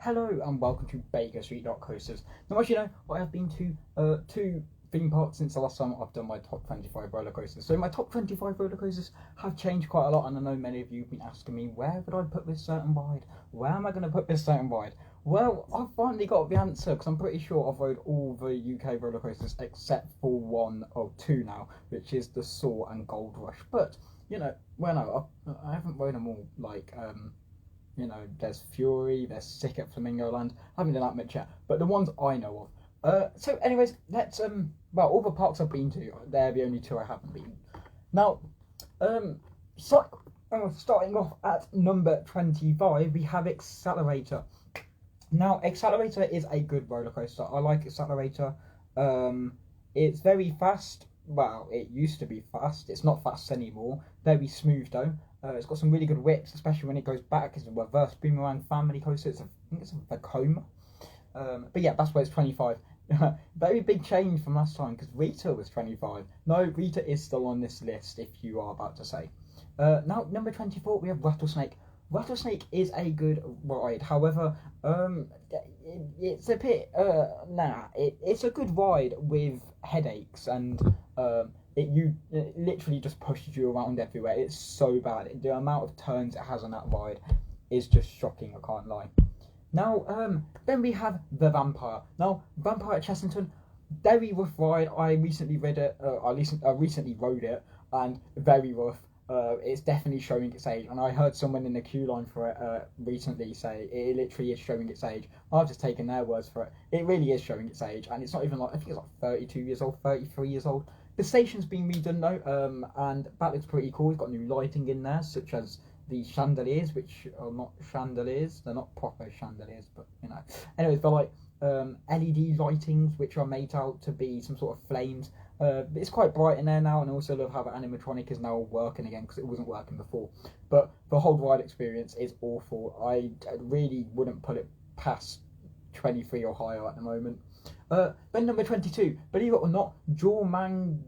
Hello and welcome to Bakerstreet.coasters. Now, as you know, I have been to two theme parks since the last time I've done my top 25 roller coasters. So my top 25 roller coasters have changed quite a lot, and I know many of you have been asking me, where would I put this certain ride? Where am I going to put this certain ride? Well, I've finally got the answer, because I'm pretty sure I've rode all the UK roller coasters except for one or two now, which is the Soar and Gold Rush. But, no, I haven't rode them all, there's Fury, there's Sick at Flamingo Land. I haven't done that much yet, but the ones I know of. So, anyways, all the parks I've been to, they're the only two I haven't been. Now, so starting off at number 25, we have Accelerator. Now, Accelerator is a good roller coaster. I like Accelerator. It's very fast. Well, it used to be fast. It's not fast anymore. Very smooth though. It's got some really good whips, especially when it goes back. It's a reverse boomerang family coaster. I think it's a Vekoma. But yeah, that's why it's 25. Very big change from last time, because Rita was 25. No, Rita is still on this list, if you are about to say. Now, number 24, we have Rattlesnake. Rattlesnake is a good ride. However, it's a bit it's a good ride with headaches, and it literally just pushes you around everywhere. It's so bad. The amount of turns it has on that ride is just shocking, I can't lie. Now, then we have the Vampire. Now, Vampire at Chessington, very rough ride. I recently read it. I recently rode it, and very rough. It's definitely showing its age, and I heard someone in the queue line for it recently say it literally is showing its age. I've just taken their words for it. It really is showing its age, and it's not even I think it's like 32 years old, 33 years old. The station's been redone though, and that looks pretty cool. It's got new lighting in there, such as the chandeliers, which are not chandeliers. They're not proper chandeliers, but Anyways, they're like LED lightings, which are made out to be some sort of flames. It's quite bright in there now, and I also love how the animatronic is now working again, because it wasn't working before. But the whole ride experience is awful. I really wouldn't put it past 23 or higher at the moment. Then number 22, believe it or not, Jawmundra,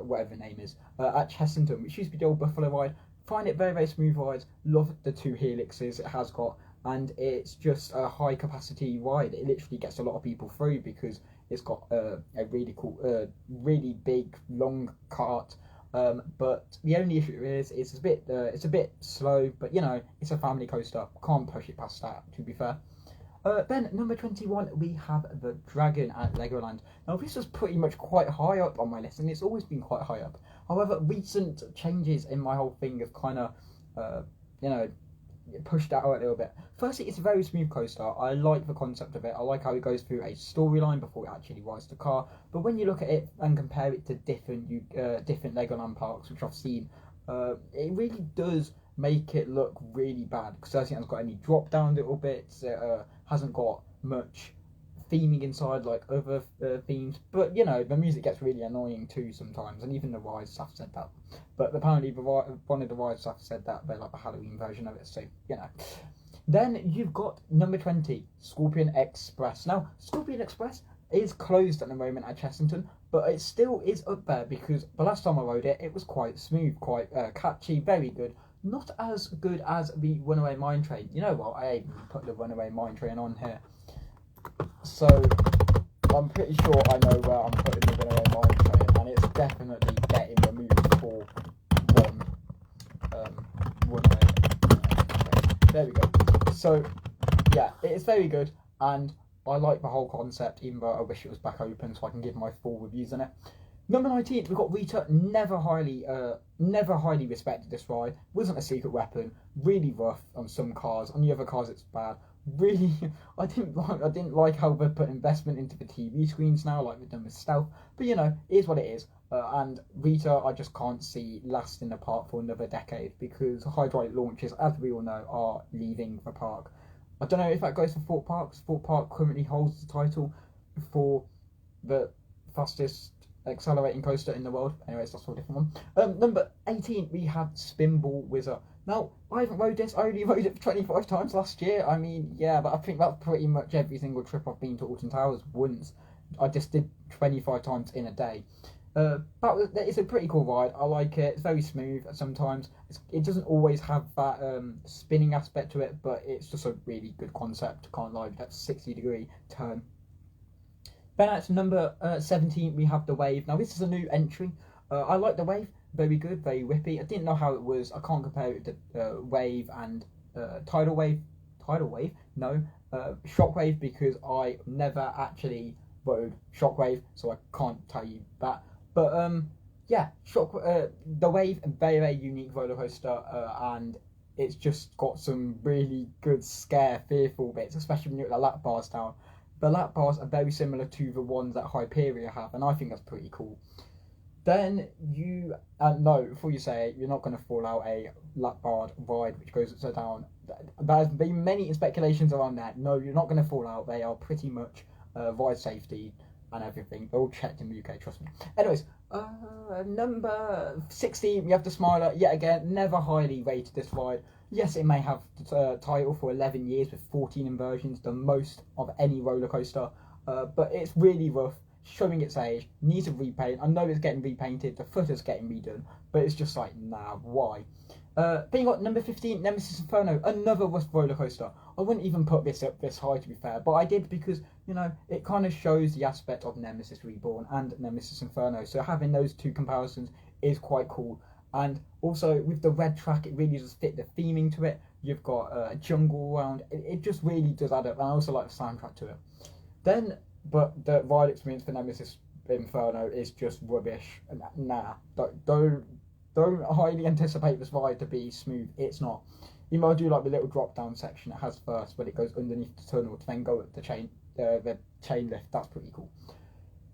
whatever the name is, at Chessington, which used to be the old Buffalo ride. Find it very, very smooth ride. Love the two helixes it has got, and it's just a high capacity ride. It literally gets a lot of people through because it's got a really cool, really big, long cart. But the only issue is it's a bit slow. But it's a family coaster. Can't push it past that, to be fair. Then number 21, we have the Dragon at Legoland. Now this was pretty much quite high up on my list, and it's always been quite high up. However, recent changes in my whole thing have kind of, pushed that out a little bit. Firstly, it's a very smooth coaster. I like the concept of it. I like how it goes through a storyline before it actually rides the car. But when you look at it and compare it to different Legoland parks, which I've seen, it really does make it look really bad, because I think it hasn't got any drop down little bits. It hasn't got much theming inside like other themes, but the music gets really annoying too sometimes, and even the ride staff said that. But apparently one of the ride staff said that they're like the Halloween version of it, so Then you've got number 20, Scorpion Express. Now Scorpion Express is closed at the moment at Chessington, but it still is up there, because the last time I rode it, it was quite smooth, quite catchy, very good. Not as good as the Runaway Mine Train. You know what, I even put the Runaway Mine Train on here, so I'm pretty sure I know where I'm putting the Runaway Mine Train, and it's definitely getting removed for Runaway. There we go. So yeah, it's very good, and I like the whole concept, even though I wish it was back open so I can give my full reviews on it. Number 19, we've got Rita. Never highly respected this ride. Wasn't a secret weapon. Really rough on some cars. On the other cars, it's bad. Really, I didn't like how they put investment into the TV screens now, like they've done with Stealth. But it is what it is. And Rita, I just can't see lasting the park for another decade, because hydraulic launches, as we all know, are leaving the park. I don't know if that goes for Thorpe Parks. Thorpe Park currently holds the title for the fastest accelerating coaster in the world. Anyways, that's a different one. Number 18, we have Spinball Whizzer. Now, I haven't rode this. I only rode it 25 times last year. I mean, yeah, but I think that's pretty much every single trip I've been to Alton Towers once. I just did 25 times in a day. But it's a pretty cool ride. I like it. It's very smooth sometimes. It doesn't always have that spinning aspect to it, but it's just a really good concept. Can't lie. That's 60-degree turn. Then at number 17, we have the Wave. Now this is a new entry. I like the Wave. Very good, very whippy. I didn't know how it was. I can't compare it to Wave and Tidal Wave. Tidal Wave? No. Shockwave, because I never actually rode Shockwave, so I can't tell you that. But yeah, the Wave, a very, very unique roller coaster, and it's just got some really good scare, fearful bits, especially when you're at the lap bars down. The lap bars are very similar to the ones that Hyperia have, and I think that's pretty cool. Then you no, before you say it, you're not going to fall out a lap bar ride which goes upside down. There's been many speculations around that. No, you're not going to fall out. They are pretty much ride safety and everything. They're all checked in the UK, trust me. Anyways, number 16, we have the Smiler. Yet again, never highly rated this ride. Yes, it may have title for 11 years with 14 inversions, the most of any roller coaster, but it's really rough, showing its age, needs a repaint. I know it's getting repainted, the footer's getting redone, but it's just like, nah, why? Then you got number 15, Nemesis Inferno, another rough roller coaster. I wouldn't even put this up this high, to be fair, but I did because, you know, it kind of shows the aspect of Nemesis Reborn and Nemesis Inferno, so having those two comparisons is quite cool. And also with the red track, it really does fit the theming to it. You've got a jungle around. It just really does add up. And I also like the soundtrack to it. Then, but the ride experience for Nemesis Inferno is just rubbish. Nah, don't highly anticipate this ride to be smooth. It's not. You might do like the little drop down section it has first, but it goes underneath the tunnel to then go up the chain lift. That's pretty cool.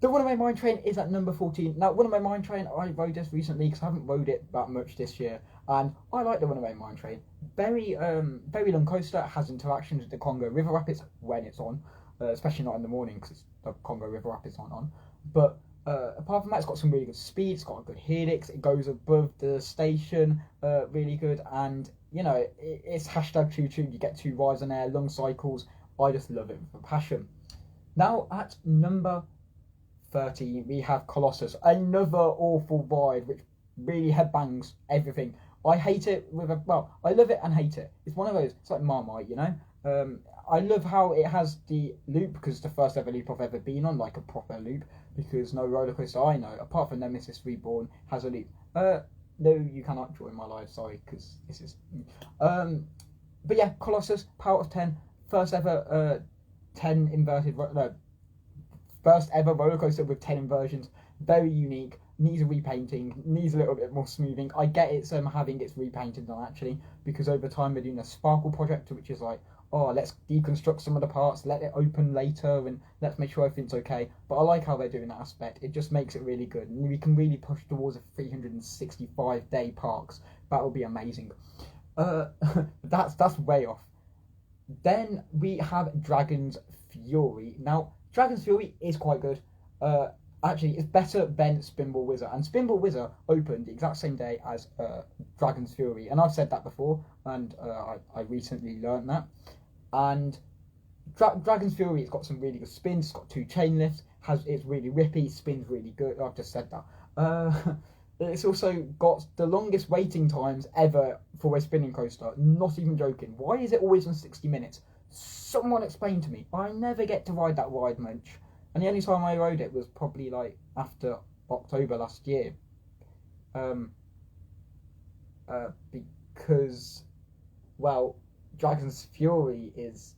The Runaway Mine Train is at number 14. Now, Runaway Mine Train, I rode this recently because I haven't rode it that much this year, and I like the Runaway Mine Train. Very long coaster. It has interactions with the Congo River Rapids when it's on, especially not in the morning because the Congo River Rapids aren't on. But apart from that, it's got some really good speed. It's got a good helix. It goes above the station, really good. And you know, it's hashtag choo choo. You get 2 rides on there, long cycles. I just love it with a passion. Now at number 30, we have Colossus, another awful ride which really headbangs everything. I hate it I love it and hate it. It's one of those, it's like Marmite, you know. I love how it has the loop because it's the first ever loop I've ever been on, like a proper loop, because no roller coaster I know, apart from Nemesis Reborn, has a loop. No, you cannot join my live, sorry, because this is... but yeah, Colossus, power of 10, first ever 10 inverted... No, first ever roller coaster with 10 inversions, very unique, needs a repainting, needs a little bit more smoothing. I get it's having its repainted done actually, because over time they're doing a sparkle project, which is like, oh, let's deconstruct some of the parts, let it open later, and let's make sure everything's okay. But I like how they're doing that aspect. It just makes it really good, and we can really push towards a 365-day parks. That would be amazing. That's way off. Then we have Dragon's Fury. Now, Dragon's Fury is quite good. Actually, it's better than Spinball Wizard. And Spinball Wizard opened the exact same day as Dragon's Fury. And I've said that before, and I recently learned that. And Dragon's Fury, it's got some really good spins. It's got 2 chain lifts. It's really rippy. Spins really good. I've just said that. It's also got the longest waiting times ever for a spinning coaster. Not even joking. Why is it always on 60 minutes? Someone explain to me. I never get to ride that ride much, and the only time I rode it was probably like after October last year. Because, well, Dragon's Fury is...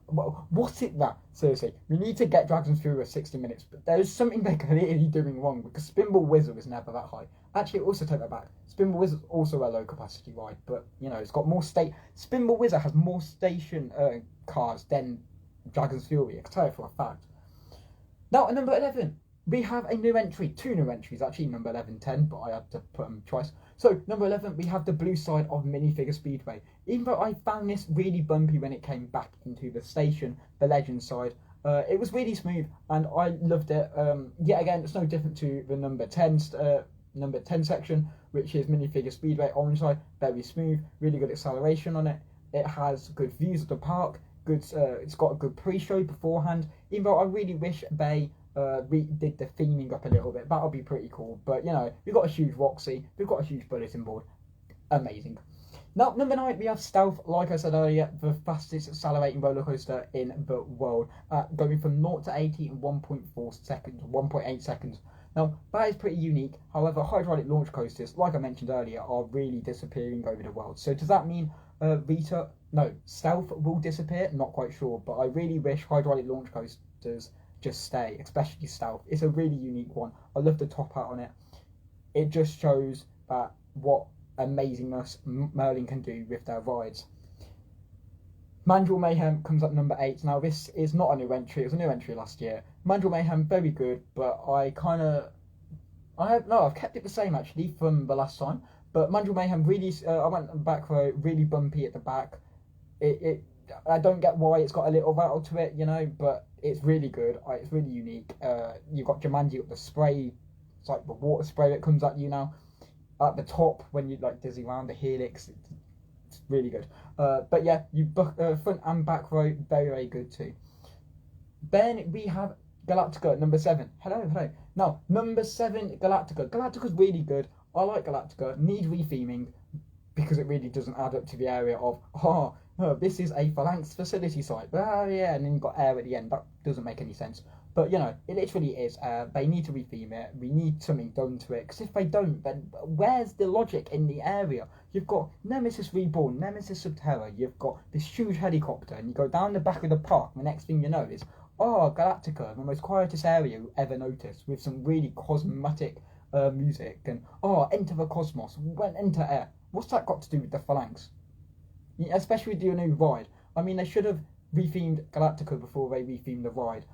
Well, what's it that? Seriously, we need to get Dragon's Fury at 60 minutes, but there's something they're clearly doing wrong, because Spinball Wizard was never that high. Actually, also take that back. Spinball Wizard's also a low capacity ride, but, you know, it's got more Spinball Wizard has more station cars than Dragon's Fury, I can tell you for a fact. Now, at number 11, we have a new entry, 2 new entries, actually, number 11, 10, but I had to put them twice. So, number 11, we have the blue side of Minifigure Speedway. Even though I found this really bumpy when it came back into the station, the Legend side, it was really smooth, and I loved it. Yet again, it's no different to the number 10 section, which is Minifigure Speedway, orange side, very smooth, really good acceleration on it. It has good views of the park, it's got a good pre-show beforehand, even though I really wish they did the theming up a little bit. That'll be pretty cool. But you know, we've got a huge Roxy, we've got a huge bulletin board, amazing. Now, number 9, we have Stealth, like I said earlier, the fastest accelerating roller coaster in the world, going from 0 to 80 in 1.4 seconds, 1.8 seconds. Now, that is pretty unique. However, hydraulic launch coasters, like I mentioned earlier, are really disappearing over the world. So does that mean Stealth will disappear? Not quite sure, but I really wish hydraulic launch coasters just stay, especially Stealth. It's a really unique one. I love the top hat on it. It just shows that what amazingness Merlin can do with their rides. Mandrill Mayhem comes up number 8. Now this is not a new entry, it was a new entry last year. Mandrill Mayhem, very good, but I've kept it the same actually from the last time. But Mandrill Mayhem really, I went back row, really bumpy at the back. I don't get why it's got a little rattle to it, you know, but it's really good. It's really unique. You've got Jumanji with the spray, it's like the water spray that comes at you now. At the top, when you like dizzy around the helix, it's really good. But yeah, front and back row, very, very good too. Then we have Galactica, number 7. Hello. Now, number 7, Galactica. Galactica's really good. I like Galactica. Need retheming because it really doesn't add up to the area of, this is a phalanx facility site. Yeah, and then you've got air at the end. That doesn't make any sense. But, you know, it literally is. They need to retheme it. We need something done to it. Because if they don't, then where's the logic in the area? You've got Nemesis Reborn, Nemesis Subterra. You've got this huge helicopter. And you go down the back of the park. And the next thing you know is, Galactica, the most quietest area you ever noticed. With some really cosmetic music. And, enter the cosmos. Enter air. What's that got to do with the phalanx? Especially with your new ride. I mean, they should have rethemed Galactica before they rethemed the ride.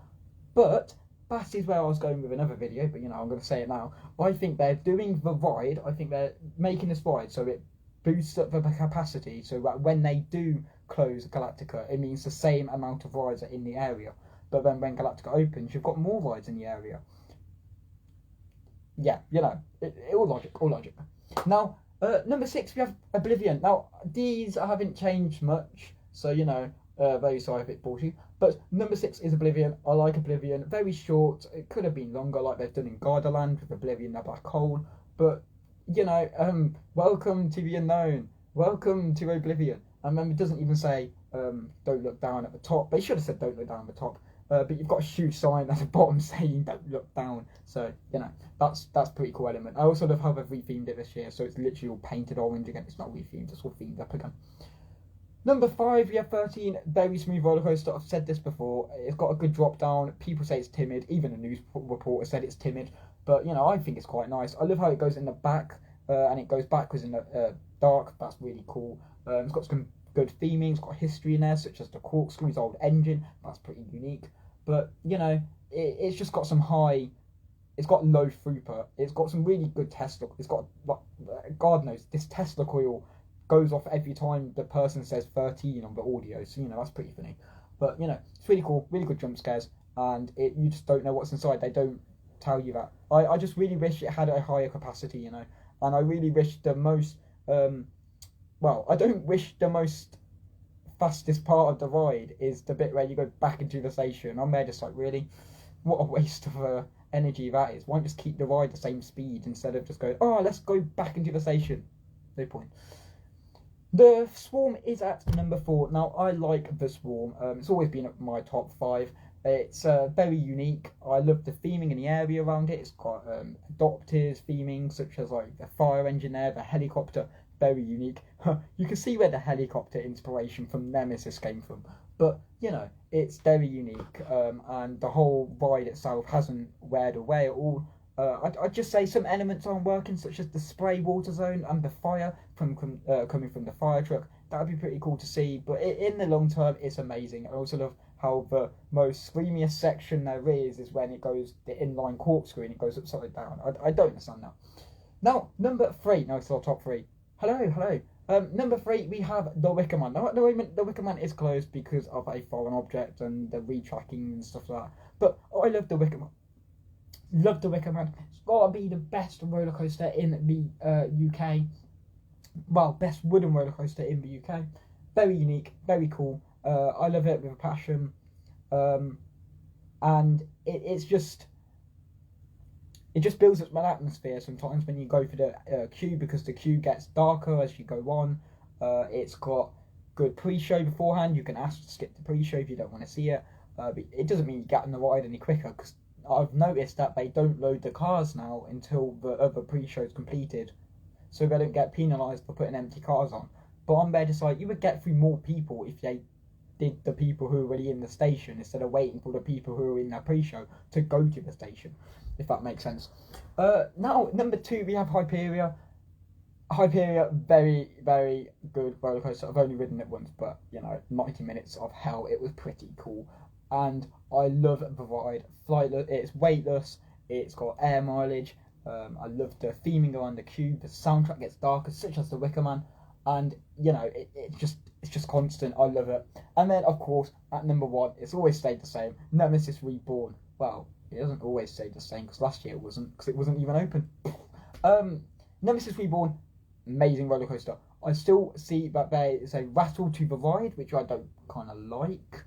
But that is where I was going with another video, but you know, I'm going to say it now. I think they're doing the ride, I think they're making this ride so it boosts up the capacity so that when they do close Galactica, it means the same amount of rides are in the area. But then when Galactica opens, you've got more rides in the area. Yeah, you know, all logic. Now, number 6, we have Oblivion. Now, these haven't changed much, so you know, very sorry if it bores you. But number 6 is Oblivion. I like Oblivion. Very short. It could have been longer, like they've done in Gardaland with Oblivion, the black hole. But you know, welcome to the unknown. Welcome to Oblivion. And then it doesn't even say don't look down at the top. They should have said don't look down at the top. But you've got a huge sign at the bottom saying don't look down. So you know, that's a pretty cool element. I also love how they've rethemed it this year. So it's literally all painted orange again. It's not rethemed. It's all themed up again. Number 5, we have 13, very smooth roller coaster. I've said this before. It's got a good drop down. People say it's timid. Even a news reporter said it's timid. But, you know, I think it's quite nice. I love how it goes in the back and it goes backwards in the dark. That's really cool. It's got some good theming. It's got history in there, such as the corkscrew's old engine. That's pretty unique. But, you know, it's just got some high... It's got low throughput. It's got some really good Tesla... It's got, God knows, this Tesla coil goes off every time the person says 13 on the audio, so you know, that's pretty funny. But you know, it's really cool, really good jump scares, and you just don't know what's inside. They don't tell you that. I just really wish it had a higher capacity, you know, and I really wish the most I don't wish the most fastest part of the ride is the bit where you go back into the station. I'm there just like, really, what a waste of energy that is. Why not just keep the ride the same speed instead of just going, let's go back into the station? No point. The Swarm is at number 4. Now, I like the Swarm. It's always been at my top 5. It's very unique. I love the theming in the area around it. It's got adoptive theming, such as like the fire engine there, the helicopter. Very unique. You can see where the helicopter inspiration from Nemesis came from. But, you know, it's very unique. And the whole ride itself hasn't weared away at all. I'd just say some elements aren't working, such as the spray water zone and the fire coming from the fire truck. That would be pretty cool to see, but in the long term, it's amazing. I also love how the most screamiest section there is when it goes the inline corkscrew and it goes upside down. I don't understand that. Now, number 3. Now it's our top 3. Hello. Number 3, we have the Wicker Man. Now, the Wicker Man is closed because of a foreign object and the retracking and stuff like that. But I love the Wicker Man. Love the Wicker Man. It's got to be the best roller coaster in the UK. Well, best wooden roller coaster in the UK. Very unique, very cool. I love it with a passion. And it's just it just builds up an atmosphere sometimes when you go for the queue, because the queue gets darker as you go on. It's got good pre-show beforehand. You can ask to skip the pre-show if you don't want to see it. But it doesn't mean you get on the ride any quicker, because I've noticed that they don't load the cars now until the other pre-show is completed, so they don't get penalised for putting empty cars on. But on there, just like, you would get through more people if they did the people who are already in the station instead of waiting for the people who are in their pre-show to go to the station, if that makes sense. Now, number 2, we have Hyperia. Hyperia, very, very good roller coaster. I've only ridden it once, but 90 minutes of hell. It was pretty cool, and I love the ride. Flightless, it's weightless. It's got air mileage. I love the theming around the queue. The soundtrack gets darker, such as the Wicker Man, and it's just constant. I love it. And then, of course, at number 1, it's always stayed the same. Nemesis Reborn. Well, it doesn't always stay the same, because last year it wasn't, because it wasn't even open. Nemesis Reborn, amazing roller coaster. I still see that there is a rattle to the ride, which I don't kind of like.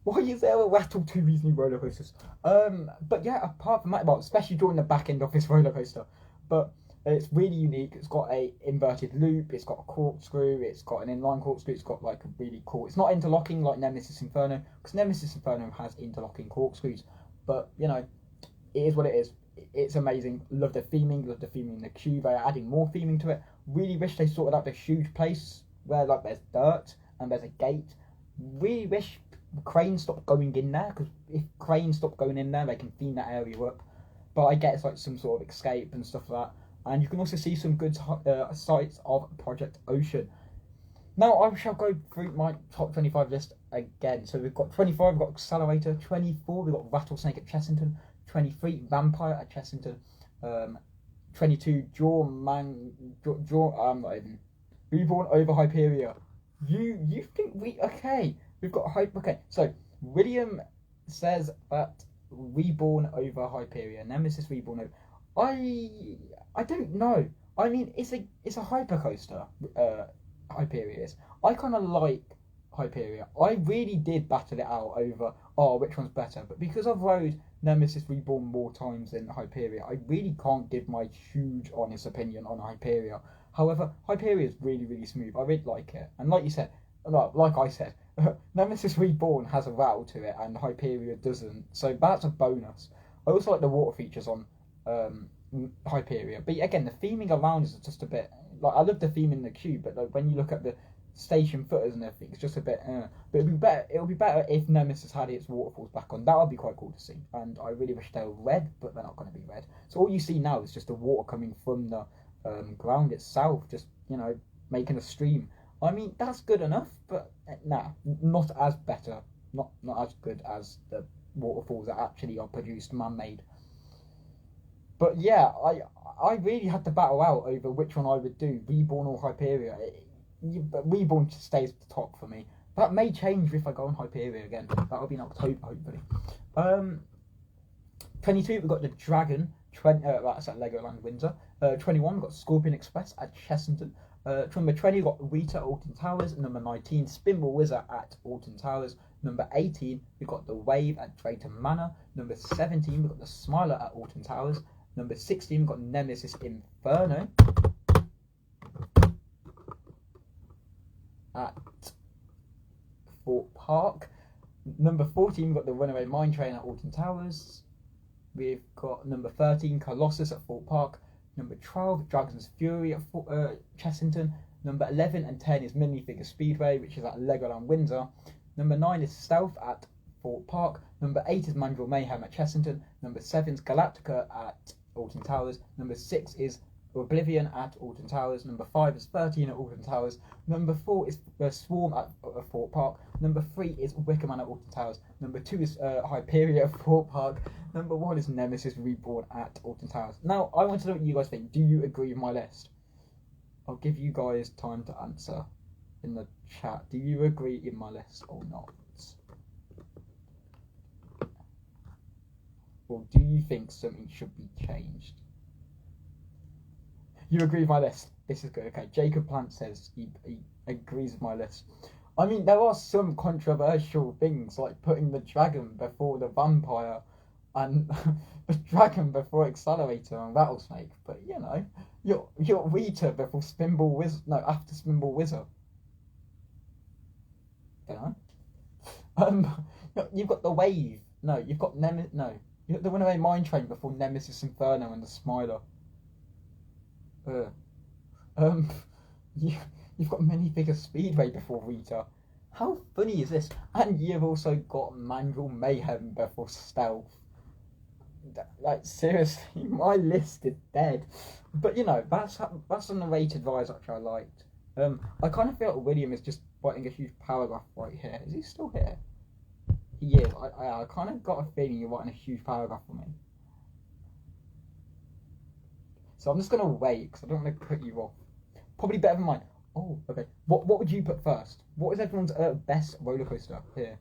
Why is there a rattle to these new roller coasters? But yeah, apart from that, well, especially during the back end of this roller coaster, but it's really unique. It's got a inverted loop. It's got a corkscrew. It's got an inline corkscrew. It's got like a really cool. It's not interlocking like Nemesis Inferno, because Nemesis Inferno has interlocking corkscrews. But it is what it is. It's amazing. Love the theming. Love the theming in the queue. They're adding more theming to it. Really wish they sorted out this huge place where like there's dirt and there's a gate. Really wish cranes stopped going in there, because if cranes stop going in there, they can theme that area up. But I get it's like some sort of escape and stuff like that. And you can also see some good sites of Project Ocean. Now I shall go through my top 25 list again. So we've got 25, we've got Accelerator. 24, we've got Rattlesnake at Chessington. 23, Vampire at Chessington. 22, Reborn over Hyperia. You think we've got Hype. Okay, so William says that Reborn over Hyperia. Nemesis Reborn over. I don't know. I mean, it's a hyper coaster. Hyperia is. I kind of like Hyperia. I really did battle it out over which one's better, but because I've rode Nemesis Reborn more times than Hyperia, I really can't give my huge honest opinion on Hyperia. However, Hyperia is really, really smooth. I really like it, and like I said, Nemesis Reborn has a rattle to it, and Hyperia doesn't. So that's a bonus. I also like the water features on Hyperia, but again, the theming around is just a bit like, I love the theme in the queue, but like when you look at the station footers and everything, it's just a bit. But it'll be better if Nemesis had its waterfalls back on. That would be quite cool to see, and I really wish they were red, but they're not going to be red. So all you see now is just the water coming from the ground itself, just making a stream. I mean, that's good enough, but not as better, not as good as the waterfalls that actually are produced man-made. But yeah, I really had to battle out over which one I would do, Reborn or Hyperia. But Reborn stays at the top for me. That may change if I go on Hyperia again. That'll be in October, hopefully. 22, we've got the Dragon. That's at Legoland Windsor. 21, we've got Scorpion Express at Chessington. Number 20, we've got Rita at Alton Towers. Number 19, Spinball Wizard at Alton Towers. Number 18, we've got the Wave at Drayton Manor. Number 17, we've got the Smiler at Alton Towers. Number 16, we've got Nemesis Inferno at Fort Park. Number 14, we've got the Runaway Mine Train at Alton Towers. We've got number 13, Colossus at Fort Park. Number 12, Dragon's Fury at Chessington. Number 11 and 10 is Minifigure Speedway, which is at Legoland Windsor. Number 9 is Stealth at Fort Park. Number 8 is Mandrill Mayhem at Chessington. Number 7 is Galactica at Alton Towers. Number 6 is Oblivion at Alton Towers. Number 5 is 13 at Alton Towers. Number 4 is Swarm at Fort Park. Number 3 is Wickerman at Alton Towers. Number 2 is Hyperia at Fort Park. Number 1 is Nemesis Reborn at Alton Towers. Now, I want to know what you guys think. Do you agree with my list? I'll give you guys time to answer in the chat. Do you agree in my list or not? Or do you think something should be changed? You agree with my list. This is good. Okay, Jacob Plant says he agrees with my list. I mean, there are some controversial things, like putting the dragon before the vampire. and the dragon before Accelerator and Rattlesnake. But you know, you're Rita before Spinball Wizard. No, after Spinball Wizard. You know. You've got the Wave. No, you've got Nemesis. No, you got the Runaway Mine Train before Nemesis Inferno and the Smiler. Um, you, you've got Minifigure Speedway before Rita. How funny is this? And you've also got Mandrill Mayhem before Stealth. Like seriously, my list is dead. But you know, that's a narrated rise which I liked. I kind of feel like William is just writing a huge paragraph right here. Is he still here? He is. I kind of got a feeling you're writing a huge paragraph for me. So I'm just gonna wait because I don't want to put you off. Probably better than mine. Oh, okay. What would you put first? What is everyone's best roller coaster here?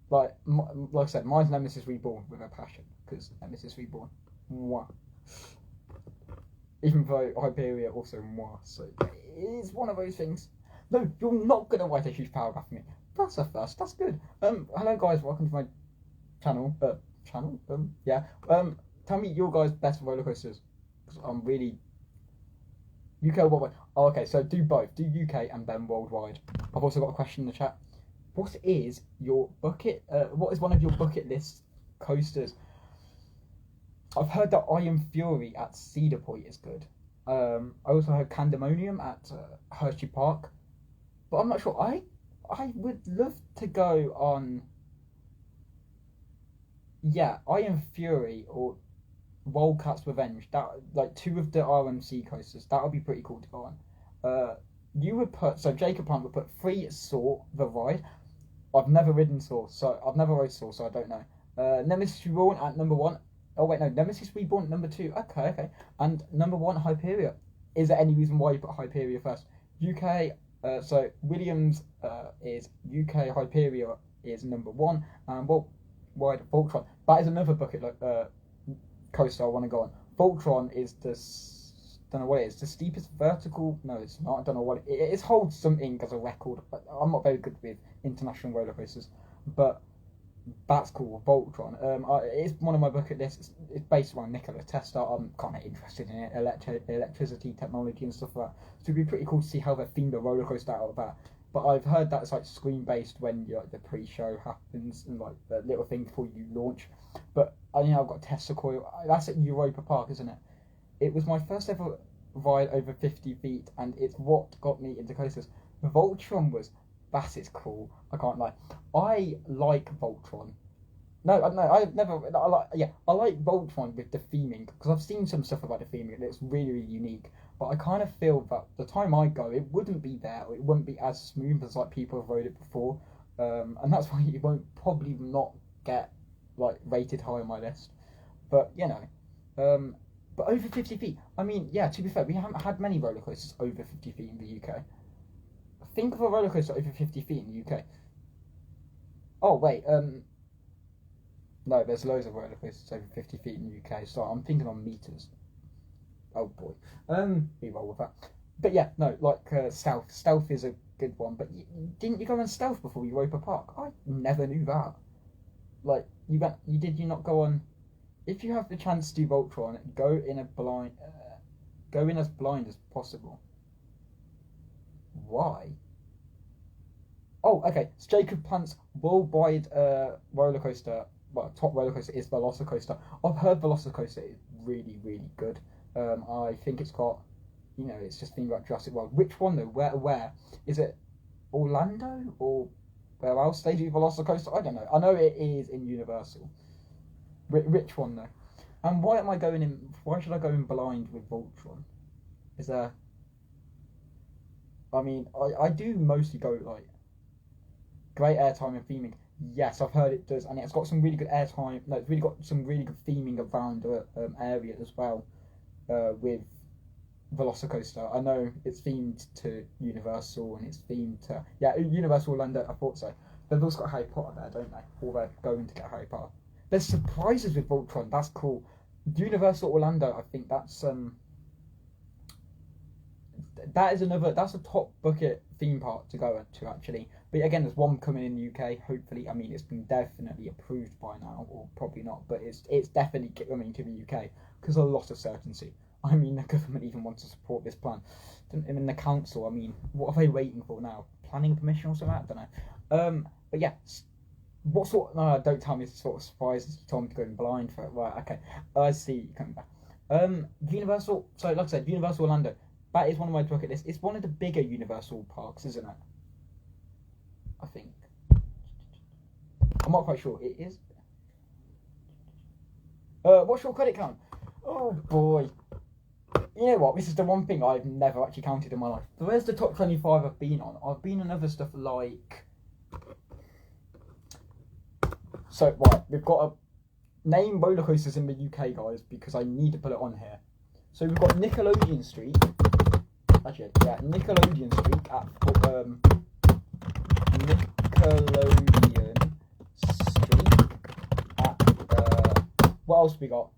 Like I said, mine's Nemesis Reborn with a passion because Nemesis Reborn, mwah. Even though Hyperia also mwah, so it's one of those things. No, you're not gonna write a huge paragraph for me. That's a first. That's good. Hello guys, welcome to my channel. Yeah. Tell me your guys' best roller coasters. Because I'm really UK or worldwide. Oh, okay. So do both. Do UK and then worldwide. I've also got a question in the chat. What is your bucket? What is one of your bucket list coasters? I've heard that Iron Fury at Cedar Point is good. I also heard Candemonium at Hershey Park, but I'm not sure. I would love to go on. Yeah, Iron Fury or Wildcat's Revenge. That like two of the RMC coasters. That would be pretty cool to go on. You would put Jacob Hunt would put Free Saw the ride. I've never ridden Saw, so I've never rode Saw, so I don't know. Nemesis Reborn at number 1. Oh wait, no, Nemesis Reborn at number 2. Okay. And number 1 Hyperia. Is there any reason why you put Hyperia first? UK. So Williams is UK. Hyperia is number 1, and worldwide Voltron. That is another bucket coaster I want to go on. Voltron is don't know what it is. The steepest vertical. No, it's not. I don't know what it is. It holds something as a record. But I'm not very good with international roller coasters, but that's cool. Voltron. It's one of my bucket lists. It's based around Nikola Tesla. I'm kind of interested in it, electricity technology and stuff like that. So it'd be pretty cool to see how they themed a roller coaster out of that. But I've heard that it's like screen based when the pre-show happens and like the little thing before you launch. But I've got Tesla Coil. That's at Europa Park, isn't it? It was my first ever ride over 50 feet, and it's what got me into coasters. Voltron that is cool. I can't lie. I like Voltron. No, I've never. I like Voltron with the theming because I've seen some stuff about the theming and it's really, really unique. But I kind of feel that the time I go, it wouldn't be there. Or it wouldn't be as smooth as like people have rode it before, and that's why it won't probably not get like rated high on my list. But but over 50 feet. I mean, yeah. To be fair, we haven't had many roller coasters over 50 feet in the UK. Think of a roller coaster over 50 feet in the UK. Oh wait, no, there's loads of roller coasters over 50 feet in the UK. So I'm thinking on meters. Oh boy, be well with that. But yeah, no, like Stealth. Stealth is a good one. But didn't you go on Stealth before Europa Park? I never knew that. Like did you not go on? If you have the chance to do Voltron, go in as blind as possible. Why? Oh, okay. So Jacob Plant's worldwide roller coaster, top roller coaster is Velocicoaster. I've heard Velocicoaster is really, really good. I think it's got, it's just themed about Jurassic World. Which one though? Where? Is it Orlando or where else they do Velocicoaster? I don't know. I know it is in Universal. Which one though? And why should I go in blind with Voltron? Is there? I mean, I do mostly go like great airtime and theming. Yes, I've heard it does, and it's got some really good airtime. No, it's really got some really good theming around the area as well. With Velocicoaster, I know it's themed to Universal and it's themed to Universal Orlando. I thought so. They've also got Harry Potter there, don't they? Or they're going to get Harry Potter. There's surprises with Voltron. That's cool. Universal Orlando. I think that's that is that's a top bucket theme park to go to actually. But again, there's one coming in the UK. Hopefully, I mean it's been definitely approved by now, or probably not, but it's definitely coming to the UK because a lot of certainty. I mean, the government even wants to support this plan. I mean, the council. I mean, what are they waiting for now? Planning permission or something? I don't know. But yeah. What sort? No, don't tell me it's sort of surprises. You told me to go in blind for it. Right, okay. I see you coming back. Universal. So, like I said, Universal Orlando. That is one of my bucket lists. It's one of the bigger Universal parks, isn't it? I think. I'm not quite sure. It is. What's your credit count? Oh boy. You know what? This is the one thing I've never actually counted in my life. So where's the top 25 I've been on? I've been on other stuff like. So, right, we've got to name roller coasters in the UK, guys, because I need to put it on here. So we've got Nickelodeon Street. Actually, yeah, Nickelodeon Street at Nickelodeon Street at what else we got?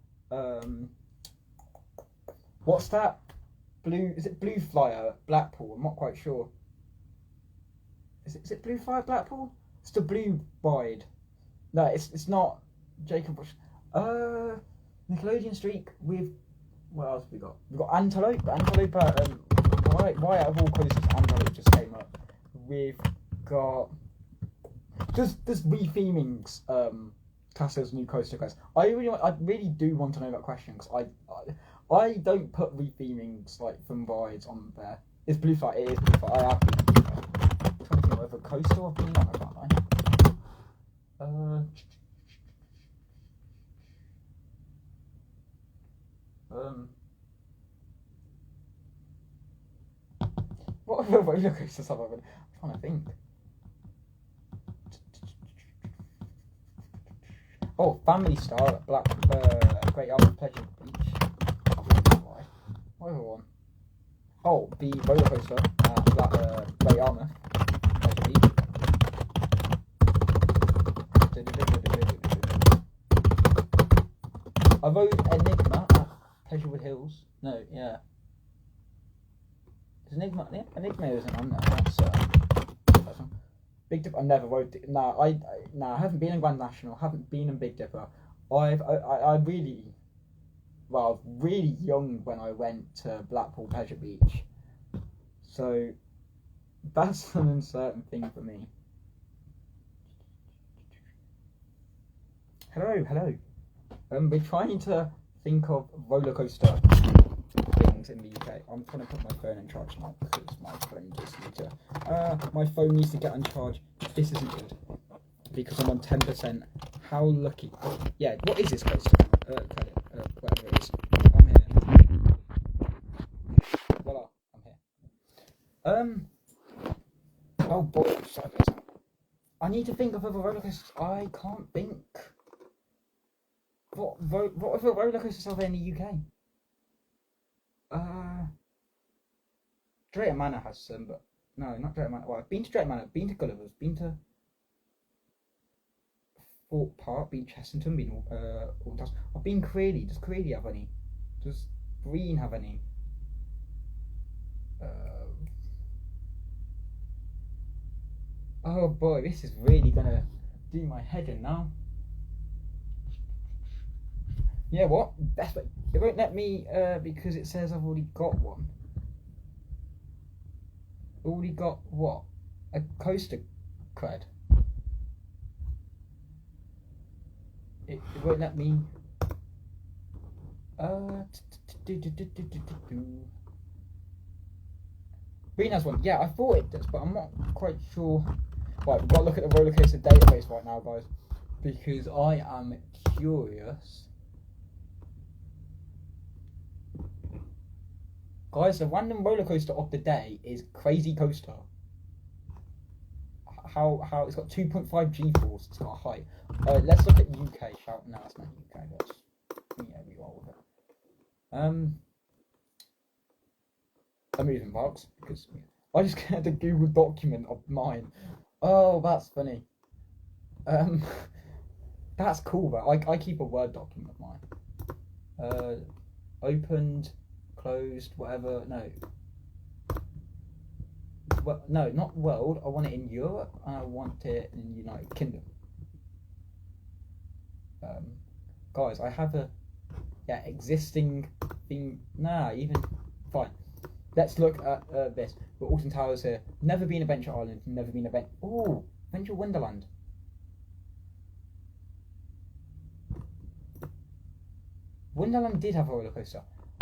What's that? Is it Blue Flyer at Blackpool? I'm not quite sure. Is it Blue Flyer at Blackpool? It's the Blue Ride. No, it's not Jacob Bush. Nickelodeon Street with what else have we got? We've got Antelope. Antelope. Why out of all coasters Antelope just came up? We've got just rethemings. Class as new coaster guys. I really do want to know that question because I don't put rethemings like from rides on there. It's Blue Flight. It is Blue Flight. I have been Blue Flight. I'm trying to think whether coaster I've been on. I can't lie. What other roller coasters have I been? I'm trying to think. Oh, Family Star at Great Yarmouth Pleasure Beach. Why one? Oh, the roller coaster at Great Yarmouth Pleasure Beach. I rode Enigma at Pleasurewood Hills. No, yeah. Is Enigma? Yeah, Enigma isn't on there. That's one. Big Dipper. I never rode. I haven't been in Grand National. Haven't been in Big Dipper. I really, well, I was really young when I went to Blackpool Pleasure Beach. So that's an uncertain thing for me. Hello. We're trying to think of roller coaster things in the UK. I'm trying to put my phone in charge now because my phone needs to get on charge. This isn't good because I'm on 10%. How lucky! Oh, yeah. What is this coaster? Whatever it is. I'm here. Voila, I'm here. Oh boy, I need to think of other roller coasters. I can't think. What other roller coasters are there in the UK? Drayton Manor has some, but no, not Drayton Manor. Well, I've been to Drayton Manor, been to Gulliver's, been to Fort Park, been to Chessington, been Alton. I've been Creeley. Does Creeley have any? Does Green have any? Oh boy, this is really gonna do my head in now. Yeah, what? Best way. It won't let me because it says I've already got one. Already got what? A coaster cred. It won't let me. Green has one. Yeah, I thought it does, but I'm not quite sure. Right, we've got to look at the roller coaster database right now, guys, because I am curious. Guys, the random roller coaster of the day is Crazy Coaster. How it's got 2.5 G-force. It's got a height. Let's look at UK. No, it's not UK. That's yeah, we are with it. Amusement parks because I just get the Google document of mine. Oh, that's funny. That's cool. But I keep a Word document of mine. Opened. Closed, whatever, no. well, no, not world. I want it in Europe, and I want it in the United Kingdom. Guys, I have a existing thing. Nah, even fine. Let's look at this. We're Alton Towers here. Never been Adventure Island. Never been Adventure Wonderland. Wonderland did have a roller coaster.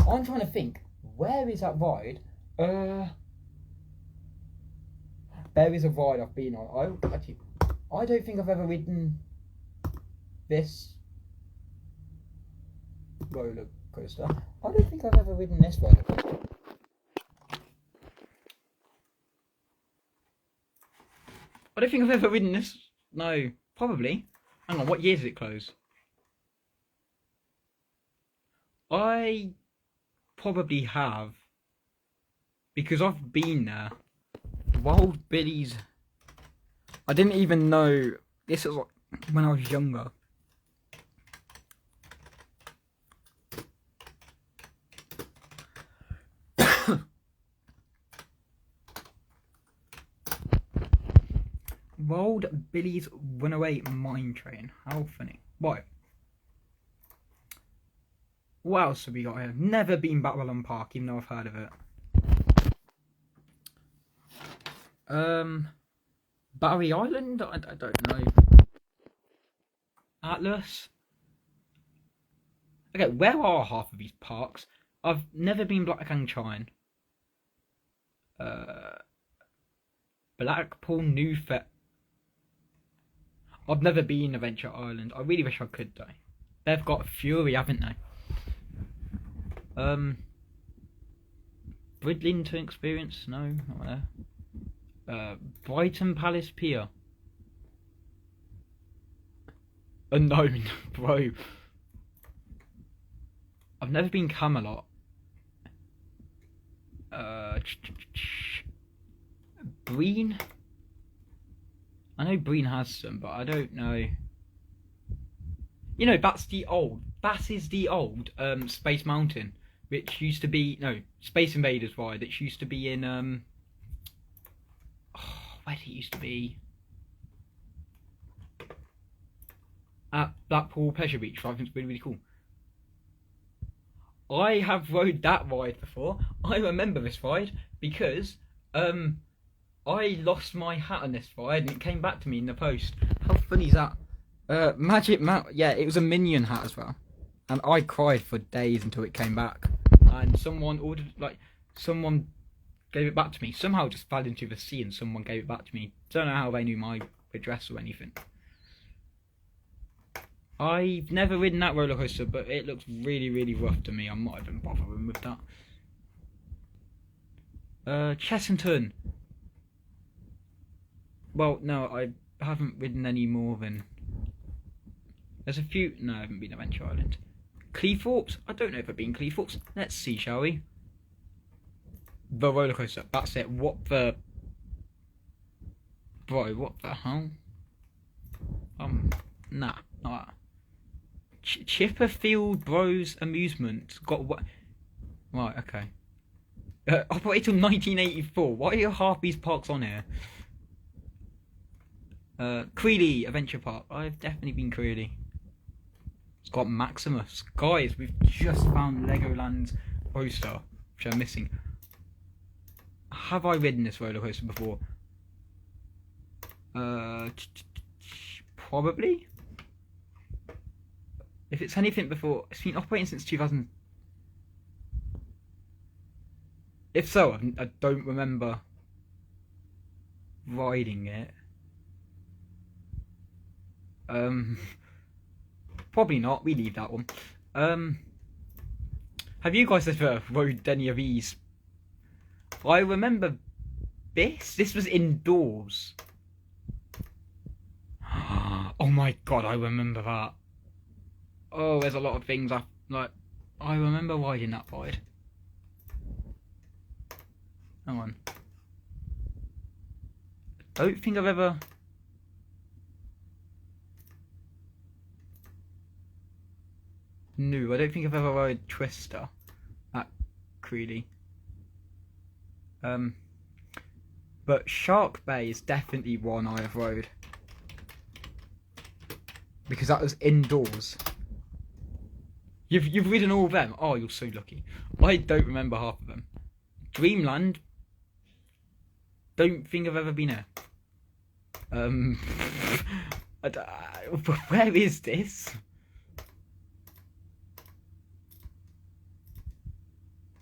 I'm trying to think. Where is that ride? There is a ride I've been on. I don't think I've ever ridden this roller coaster. I don't think I've ever ridden this roller coaster. I don't think I've ever ridden this. No, probably. Hang on, what year did it close? I probably have, because I've been there. Wild Billy's. I didn't even know this was when I was younger. Wild Billy's Runaway Mine Train. How funny. Right. What else have we got here? Never been Babylon Park, even though I've heard of it. Barry Island? I don't know. Atlas? Okay, where are half of these parks? I've never been Black Chine. Blackpool New Fet. I've never been Adventure Island. I really wish I could though. They've got Fury, haven't they? Bridlington Experience? No, not there. Brighton Palace Pier. Unknown, bro. I've never been Camelot. Breen? I know Breen has some, but I don't know. You know, that is the old Space Mountain, which used to be, no, Space Invaders ride, that used to be in, where did it used to be? At Blackpool Pleasure Beach, which I think is really, really cool. I have rode that ride before. I remember this ride because I lost my hat on this ride and it came back to me in the post. How funny is that? Magic Mountain. Yeah, it was a Minion hat as well, and I cried for days until it came back. And someone someone gave it back to me. Somehow, it just fell into the sea, and someone gave it back to me. Don't know how they knew my address or anything. I've never ridden that roller coaster, but it looks really, really rough to me. I'm not even bothering with that. Chessington. Well, no, I haven't ridden any more than. There's a few. No, I haven't been Adventure Island. Cleethorpes? I don't know if I've been Cleethorpes. Let's see, shall we? The roller coaster. That's it. What the. Bro, what the hell? Nah, not that. Chipperfield Bros Amusement. Got what? Right, okay. Operated till 1984. Why are half these parks on here? Creedy Adventure Park. I've definitely been Creedy. It's got Maximus. Guys, we've just found Legoland's poster, which I'm missing. Have I ridden this roller coaster before? Probably. If it's anything before, it's been operating since 2000. If so, I don't remember riding it. Probably not. We leave that one. Have you guys ever rode any of these? I remember this. This was indoors. Oh my god, I remember that. Oh, there's a lot of things I remember riding that ride. Hang on. I don't think I've ever. No, I don't think I've ever rode Twister at Creedy. But Shark Bay is definitely one I have rode. Because that was indoors. You've ridden all of them? Oh, you're so lucky. I don't remember half of them. Dreamland. Don't think I've ever been there. Where is this?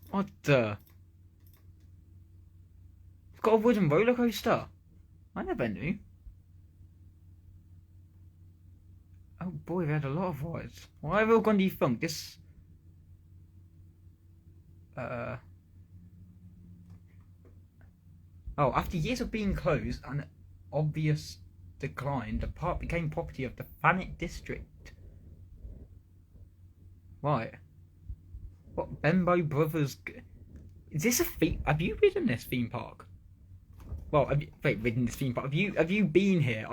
What the? It's got a wooden roller coaster. I never knew. Oh boy, we had a lot of rides. Why have we all gone defunct? This... Oh, after years of being closed and obvious decline, the park became property of the Thanet District. Right. What, Bembo Brothers... Is this a theme... Have you ridden this theme park? Well, ridden this theme park. Have you been here?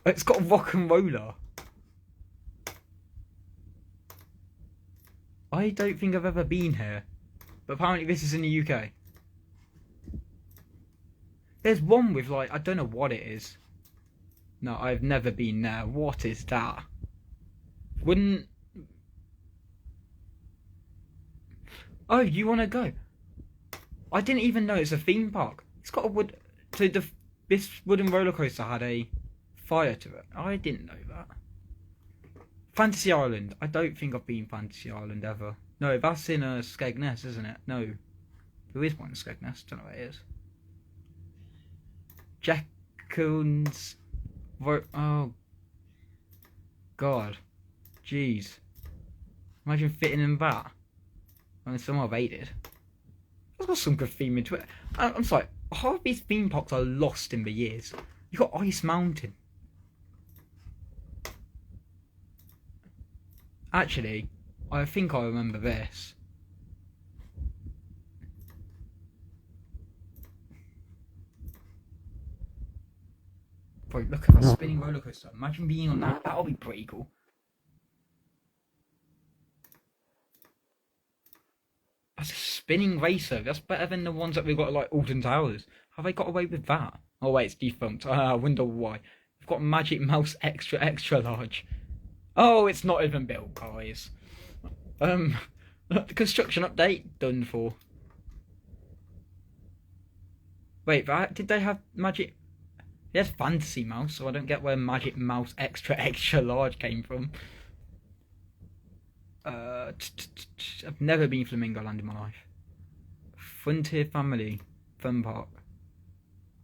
It's got a rock and roller. I don't think I've ever been here. But apparently this is in the UK. There's one with like, I don't know what it is. No, I've never been there. What is that? Wouldn't... Oh, you want to go? I didn't even know it's a theme park. It's got a wood... So this wooden roller coaster had a fire to it. I didn't know that. Fantasy Island. I don't think I've been Fantasy Island ever. No, that's in Skegness, isn't it? No. There is one in Skegness. Don't know where it is. Jekyll's... Oh. God. Jeez. Imagine fitting in that. I mean, some I've hated. It's got some good theme into it. I'm sorry. Half of these theme parks are lost in the years. You got Ice Mountain. Actually, I think I remember this. Bro, look at that spinning roller coaster. Imagine being on that. That'll be pretty cool. That's a spinning racer. That's better than the ones that we've got at like Alton Towers. Have they got away with that? Oh wait, it's defunct. I wonder why. We've got Magic Mouse extra large. Oh, it's not even built, guys. The construction update done for. Wait, did they have Magic? There's Fantasy Mouse, so I don't get where Magic Mouse extra large came from. I've never been Flamingo Land in my life. Frontier Family Fun Park.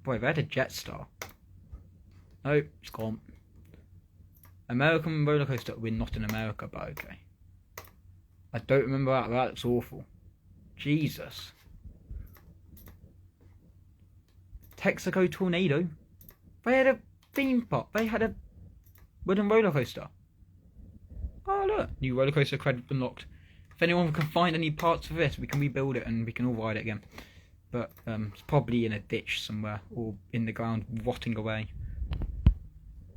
Boy, they had a Jetstar. Oh, it's gone. American roller coaster. We're not in America, but okay. I don't remember that. That looks awful. Jesus. Texaco Tornado. They had a theme park. They had a wooden roller coaster. Oh look, new roller coaster credit unlocked. If anyone can find any parts of this, we can rebuild it and we can all ride it again. But it's probably in a ditch somewhere or in the ground, rotting away.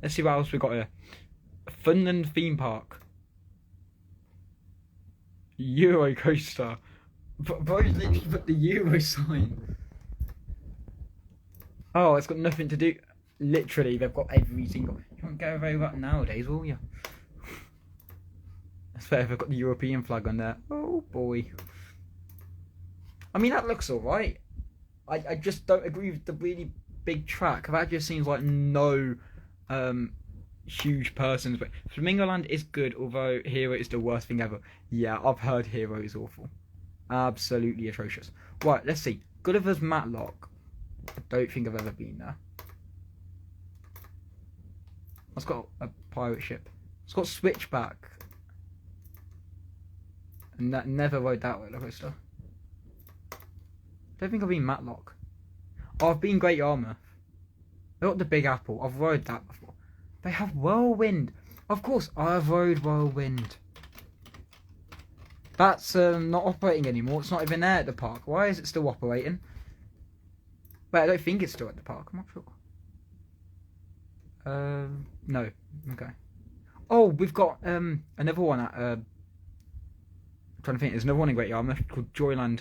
Let's see what else we got here. Funland theme park. Euro coaster. Bro, literally put the Euro sign. Oh, it's got nothing to do. Literally, they've got every single. You won't go very well nowadays, will you? I swear they've got the European flag on there. Oh boy. I mean, that looks alright. I just don't agree with the really big track. That just seems like no huge persons. But Flamingo Land is good, although Hero is the worst thing ever. Yeah, I've heard Hero is awful. Absolutely atrocious. Right, let's see. Gulliver's Matlock. I don't think I've ever been there. It's got a pirate ship. It's got Switchback. And that never rode that roller coaster. Don't think I've been Matlock. Oh, I've been Great Yarmouth. They've got the Big Apple. I've rode that before. They have Whirlwind. Of course, I've rode Whirlwind. That's not operating anymore. It's not even there at the park. Why is it still operating? Wait, I don't think it's still at the park. I'm not sure. No. Okay. Oh, we've got another one at I'm trying to think. There's another one in Great Yarmouth called Joyland.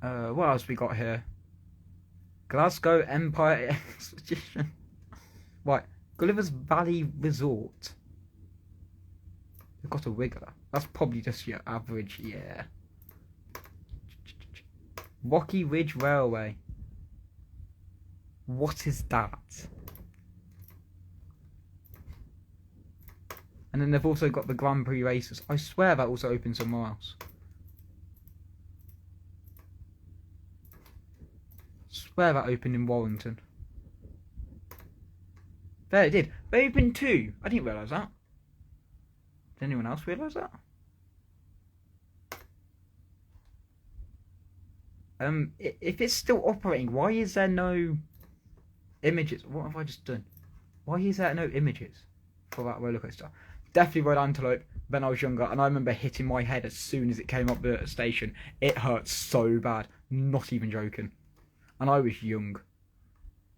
What else we got here? Glasgow Empire Expedition. Right, Gulliver's Valley Resort. We've got a wiggler. That's probably just your average, yeah. Rocky Ridge Railway. What is that? And then they've also got the Grand Prix races. I swear that also opened somewhere else. Swear that opened in Warrington. There it did. They opened 2. I didn't realise that. Did anyone else realise that? If it's still operating, why is there no images? What have I just done? Why is there no images for that roller coaster? Definitely rode Antelope when I was younger, and I remember hitting my head as soon as it came up the station. It hurt so bad, not even joking. And I was young,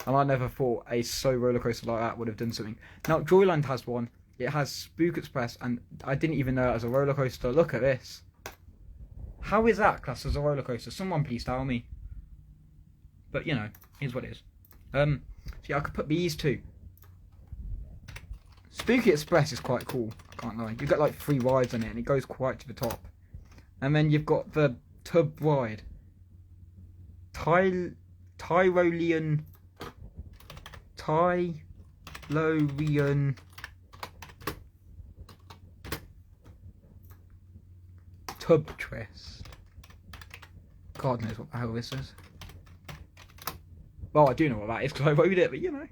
and I never thought a slow roller coaster like that would have done something. Now Joyland has one. It has Spook Express, and I didn't even know it was a roller coaster. Look at this. How is that classed as a roller coaster? Someone please tell me. But you know, here's what it is. See, I could put these 2. Spooky Express is quite cool, I can't lie. You've got like 3 rides on it and it goes quite to the top. And then you've got the tub ride. Tyrolean Tub Twist. God knows what the hell this is. Well, I do know what that is because I rode it, but you know.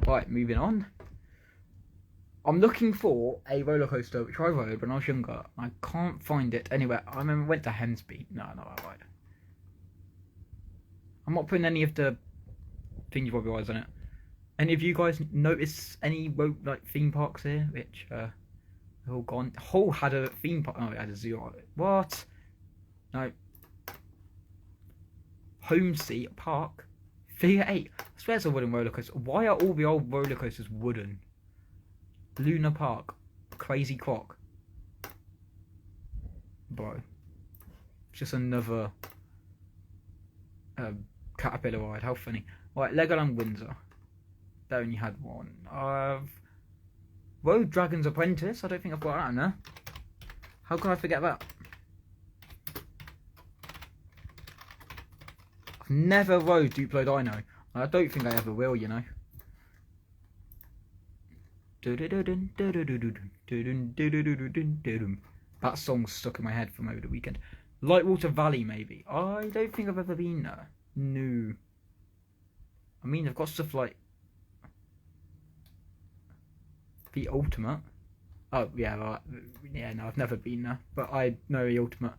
Right, moving on. I'm looking for a roller coaster which I rode when I was younger. I can't find it anywhere. I remember I went to Hensby. No, not that ride. I'm not putting any of the things Robbie rides on it. Any of you guys notice any like theme parks here which are all gone? Hull had a theme park. Oh, it had a zoo on it. What? No. Home Seat Park. Figure 8. I swear it's a wooden roller coaster. Why are all the old roller coasters wooden? Luna Park. Crazy Croc. Bro. Just another caterpillar ride. How funny. Right, Legoland Windsor. They only had one. Road Dragon's Apprentice. I don't think I've got that in there. How can I forget that? I've never rode Duplo Dino. I don't think I ever will, you know. That song's stuck in my head from over the weekend. Lightwater Valley, maybe. I don't think I've ever been there. No. I mean, they've got stuff like the Ultimate. Oh, yeah, right. Yeah, no, I've never been there. But I know the Ultimate.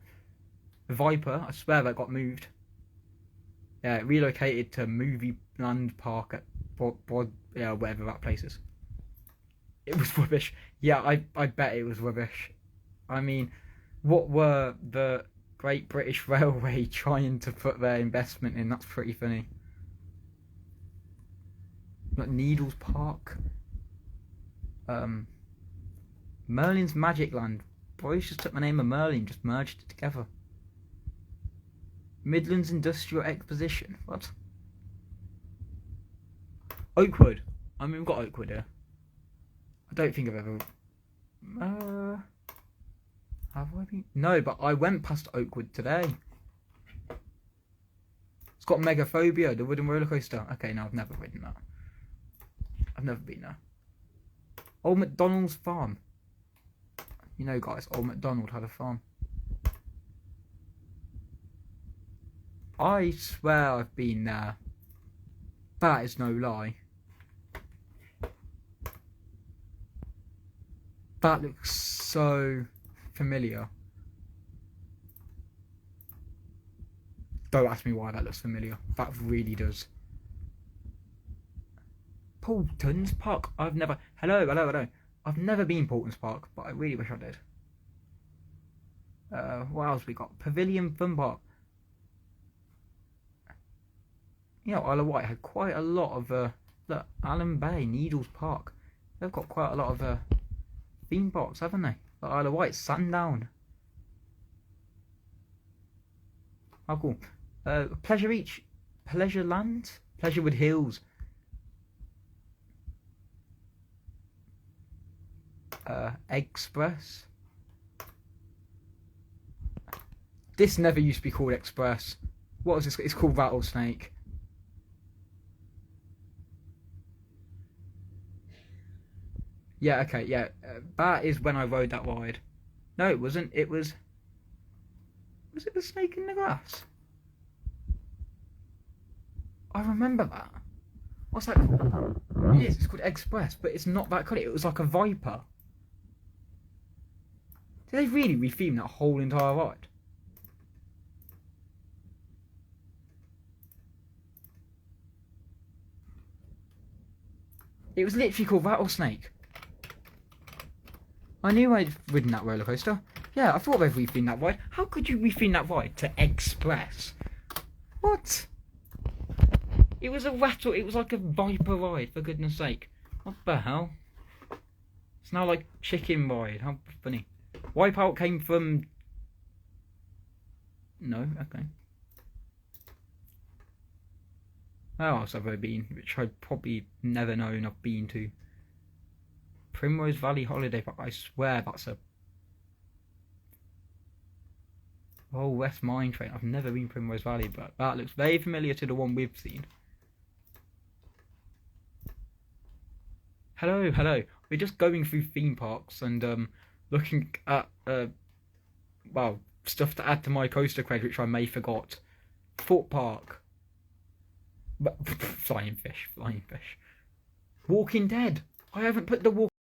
Viper, I swear that got moved. Yeah, it relocated to Movie Land Park at yeah, whatever that place is. It was rubbish. Yeah, I bet it was rubbish. I mean, what were the Great British Railway trying to put their investment in? That's pretty funny. Like Needles Park. Merlin's Magic Land. Boys just took the name of Merlin, just merged it together. Midlands Industrial Exposition. What? Oakwood. I mean, we've got Oakwood here. I don't think I've ever... have I been? No, but I went past Oakwood today. It's got Megaphobia, the wooden roller coaster. Okay, no, I've never ridden that. I've never been there. Old MacDonald's farm. You know, guys, Old MacDonald had a farm. I swear I've been there. That is no lie. That looks so familiar. Don't ask me why that looks familiar. That really does. Paulton's Park. I've never... Hello. I've never been Paulton's Park, but I really wish I did. What else we got? Pavilion Fun Park. You know, Isle of Wight had quite a lot of... look, Allen Bay, Needles Park. They've got quite a lot of theme parks, haven't they? Like Isle of Wight, Sandown. How cool. Pleasure Land? Pleasurewood Hills. Express. This never used to be called Express. What was this? It's called Rattlesnake. Yeah, okay, yeah. That is when I rode that ride. No, it wasn't. It was... Was it the snake in the grass? I remember that. What's that called? It is. It's called Express, but it's not that colour. It was like a viper. Did they really retheme that whole entire ride? It was literally called Rattlesnake. I knew I'd ridden that roller coaster. Yeah, I thought they'd retheme that ride. How could you retheme that ride to Express? What? It was a rattle. It was like a viper ride, for goodness sake. What the hell? It's now like chicken ride. How funny. Wipeout came from... No, okay. Where else have I been? Which I'd probably never known I've been to. Primrose Valley Holiday Park. I swear that's a... Oh, West Mine Train. I've never been Primrose Valley, but that looks very familiar to the one we've seen. Hello, hello. We're just going through theme parks and looking at well, stuff to add to my coaster cred, which I may forgot. Thought Park. But flying fish. Walking Dead. I haven't put the